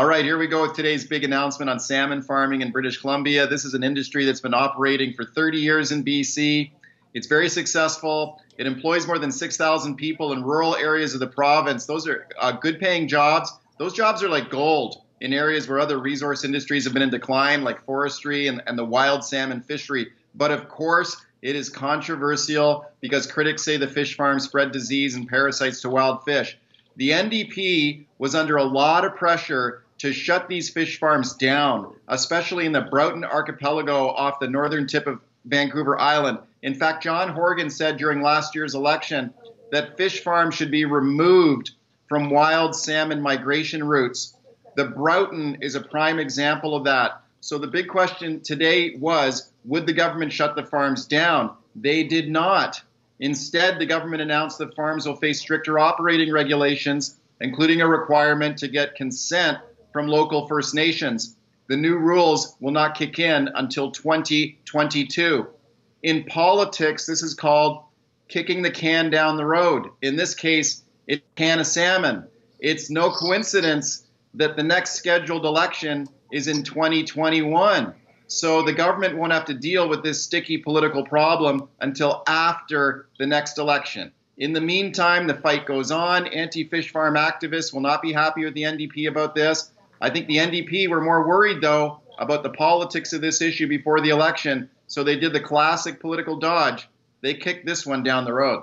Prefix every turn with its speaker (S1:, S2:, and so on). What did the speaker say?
S1: All right, here we go with today's big announcement on salmon farming in British Columbia. This is an industry that's been operating for 30 years in BC. It's very successful. It employs more than 6,000 people in rural areas of the province. Those are good paying jobs. Those jobs are like gold in areas where other resource industries have been in decline, like forestry and the wild salmon fishery. But of course, it is controversial because critics say the fish farms spread disease and parasites to wild fish. The NDP was under a lot of pressure to shut these fish farms down, especially in the Broughton Archipelago off the northern tip of Vancouver Island. In fact, John Horgan said during last year's election that fish farms should be removed from wild salmon migration routes. The Broughton is a prime example of that. So the big question today was, would the government shut the farms down? They did not. Instead, the government announced that farms will face stricter operating regulations, including a requirement to get consent from local First Nations. The new rules will not kick in until 2022. In politics, this is called kicking the can down the road. In this case, it's a can of salmon. It's no coincidence that the next scheduled election is in 2021. So the government won't have to deal with this sticky political problem until after the next election. In the meantime, the fight goes on. Anti-fish farm activists will not be happy with the NDP about this. I think the NDP were more worried, though, about the politics of this issue before the election, so they did the classic political dodge. They kicked this one down the road.